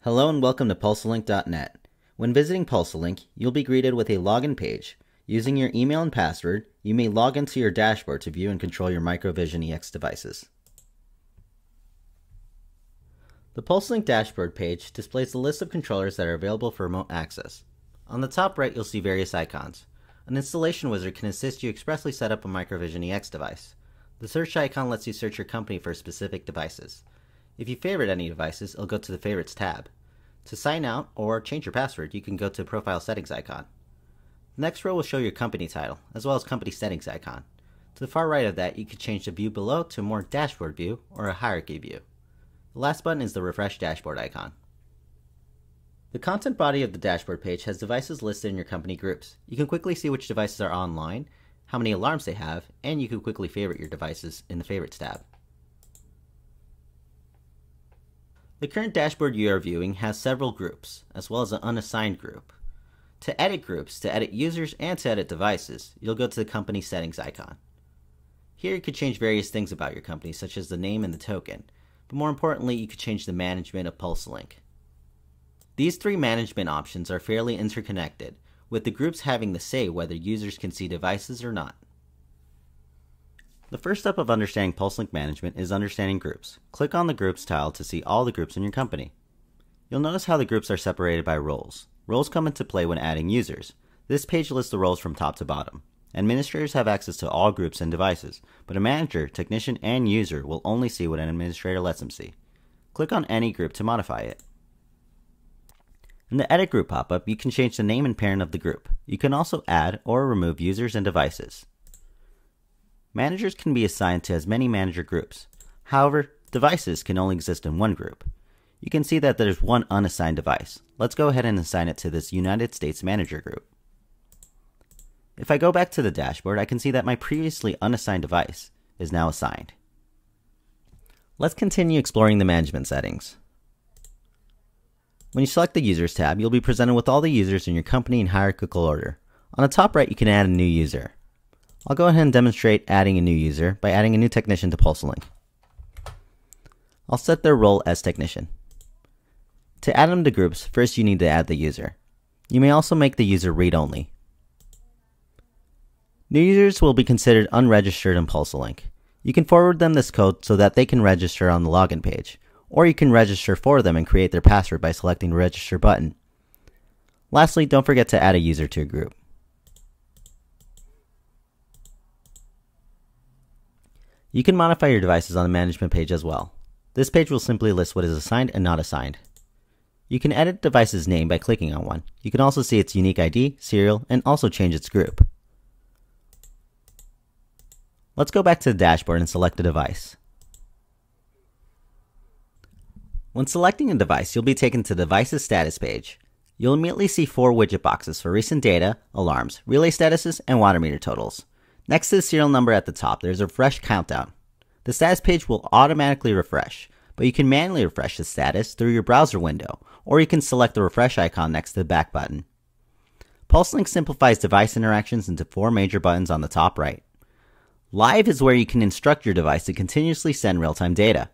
Hello and welcome to Pulsalink.net. When visiting Pulsalink, you'll be greeted with a login page. Using your email and password, you may log into your dashboard to view and control your MicroVision EX devices. The Pulsalink dashboard page displays the list of controllers that are available for remote access. On the top right, you'll see various icons. An installation wizard can assist you expressly set up a MicroVision EX device. The search icon lets you search your company for specific devices. If you favorite any devices, it'll go to the Favorites tab. To sign out or change your password, you can go to the Profile Settings icon. The next row will show your company title, as well as Company Settings icon. To the far right of that, you can change the view below to a more dashboard view or a hierarchy view. The last button is the Refresh Dashboard icon. The content body of the dashboard page has devices listed in your company groups. You can quickly see which devices are online, how many alarms they have, and you can quickly favorite your devices in the Favorites tab. The current dashboard you are viewing has several groups, as well as an unassigned group. To edit groups, to edit users, and to edit devices, you'll go to the Company Settings icon. Here you could change various things about your company, such as the name and the token, but more importantly, you could change the management of Pulsalink. These three management options are fairly interconnected, with the groups having the say whether users can see devices or not. The first step of understanding Pulsalink management is understanding groups. Click on the Groups tile to see all the groups in your company. You'll notice how the groups are separated by roles. Roles come into play when adding users. This page lists the roles from top to bottom. Administrators have access to all groups and devices, but a manager, technician, and user will only see what an administrator lets them see. Click on any group to modify it. In the Edit Group pop-up, you can change the name and parent of the group. You can also add or remove users and devices. Managers can be assigned to as many manager groups. However, devices can only exist in one group. You can see that there's one unassigned device. Let's go ahead and assign it to this United States Manager group. If I go back to the dashboard, I can see that my previously unassigned device is now assigned. Let's continue exploring the management settings. When you select the Users tab, you'll be presented with all the users in your company in hierarchical order. On the top right, you can add a new user. I'll go ahead and demonstrate adding a new user by adding a new technician to Pulsalink. I'll set their role as technician. To add them to groups, first you need to add the user. You may also make the user read-only. New users will be considered unregistered in Pulsalink. You can forward them this code so that they can register on the login page, or you can register for them and create their password by selecting the Register button. Lastly, don't forget to add a user to a group. You can modify your devices on the management page as well. This page will simply list what is assigned and not assigned. You can edit the device's name by clicking on one. You can also see its unique ID, serial, and also change its group. Let's go back to the dashboard and select a device. When selecting a device, you'll be taken to the Devices Status page. You'll immediately see 4 widget boxes for recent data, alarms, relay statuses, and water meter totals. Next to the serial number at the top, there's a refresh countdown. The status page will automatically refresh, but you can manually refresh the status through your browser window, or you can select the refresh icon next to the back button. Pulsalink simplifies device interactions into 4 major buttons on the top right. Live is where you can instruct your device to continuously send real-time data.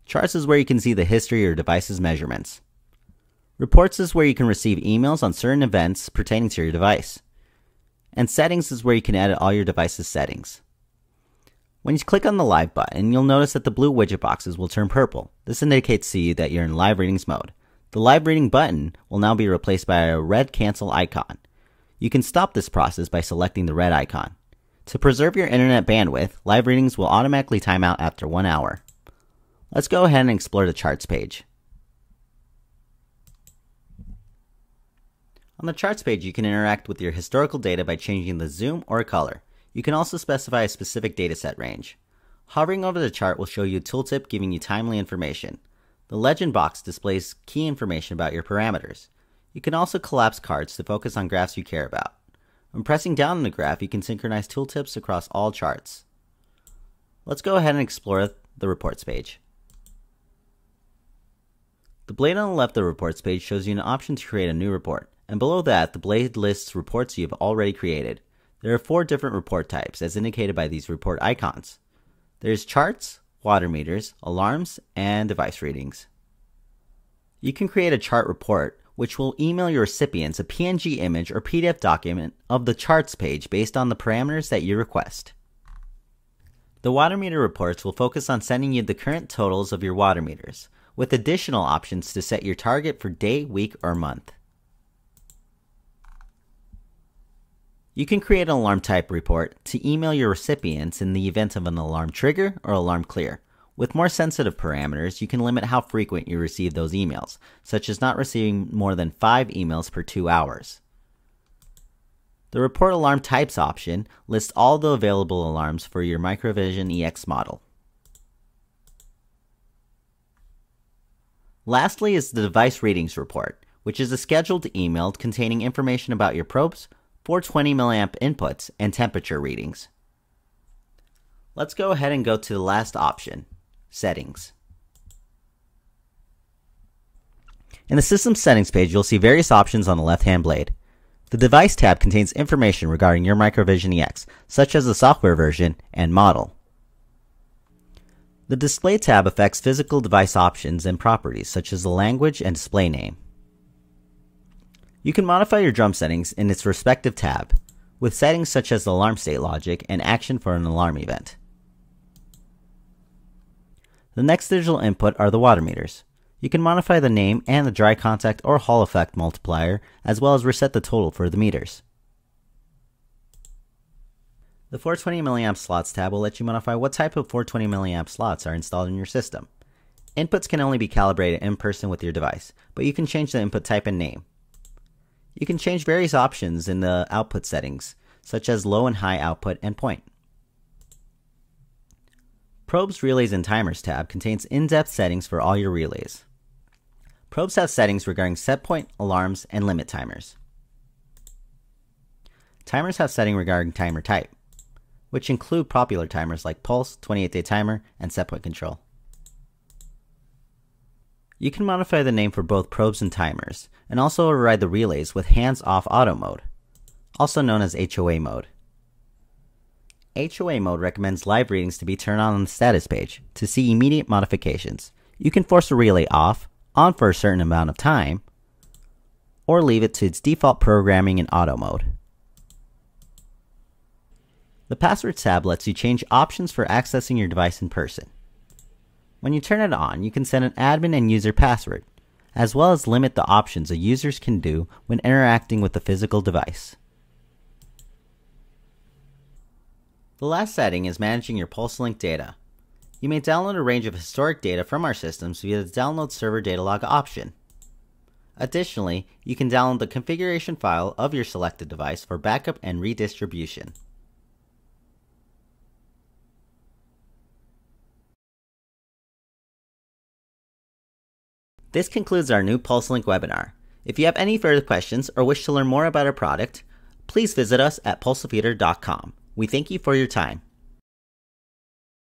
Charts is where you can see the history of your device's measurements. Reports is where you can receive emails on certain events pertaining to your device. And Settings is where you can edit all your device's settings. When you click on the Live button, you'll notice that the blue widget boxes will turn purple. This indicates to you that you're in Live Readings mode. The Live Reading button will now be replaced by a red cancel icon. You can stop this process by selecting the red icon. To preserve your internet bandwidth, Live Readings will automatically time out after 1 hour. Let's go ahead and explore the Charts page. On the Charts page, you can interact with your historical data by changing the zoom or color. You can also specify a specific dataset range. Hovering over the chart will show you a tooltip giving you timely information. The legend box displays key information about your parameters. You can also collapse cards to focus on graphs you care about. When pressing down on the graph, you can synchronize tooltips across all charts. Let's go ahead and explore the Reports page. The blade on the left of the Reports page shows you an option to create a new report. And below that, the blade lists reports you have already created. There are 4 different report types as indicated by these report icons. There's charts, water meters, alarms, and device readings. You can create a chart report, which will email your recipients a PNG image or PDF document of the charts page based on the parameters that you request. The water meter reports will focus on sending you the current totals of your water meters, with additional options to set your target for day, week, or month. You can create an alarm type report to email your recipients in the event of an alarm trigger or alarm clear. With more sensitive parameters, you can limit how frequent you receive those emails, such as not receiving more than 5 emails per 2 hours. The Report Alarm Types option lists all the available alarms for your Microvision EX model. Lastly is the Device Readings Report, which is a scheduled email containing information about your probes, 420 mA inputs, and temperature readings. Let's go ahead and go to the last option, Settings. In the System Settings page, you'll see various options on the left-hand blade. The Device tab contains information regarding your Microvision EX, such as the software version and model. The Display tab affects physical device options and properties, such as the language and display name. You can modify your drum settings in its respective tab, with settings such as the alarm state logic and action for an alarm event. The next digital input are the water meters. You can modify the name and the dry contact or Hall effect multiplier, as well as reset the total for the meters. The 420 mA slots tab will let you modify what type of 420 mA slots are installed in your system. Inputs can only be calibrated in person with your device, but you can change the input type and name. You can change various options in the output settings, such as low and high output and point. Probes, Relays, and Timers tab contains in-depth settings for all your relays. Probes have settings regarding set point, alarms, and limit timers. Timers have setting regarding timer type, which include popular timers like Pulse, 28-day timer, and set point control. You can modify the name for both probes and timers, and also override the relays with hands-off auto mode, also known as HOA mode. HOA mode recommends live readings to be turned on the status page to see immediate modifications. You can force a relay off, on for a certain amount of time, or leave it to its default programming in auto mode. The Passwords tab lets you change options for accessing your device in person. When you turn it on, you can set an admin and user password, as well as limit the options a user can do when interacting with the physical device. The last setting is managing your Pulsalink data. You may download a range of historic data from our systems via the Download Server Data Log option. Additionally, you can download the configuration file of your selected device for backup and redistribution. This concludes our new Pulsalink webinar. If you have any further questions or wish to learn more about our product, please visit us at pulsafeeder.com. We thank you for your time.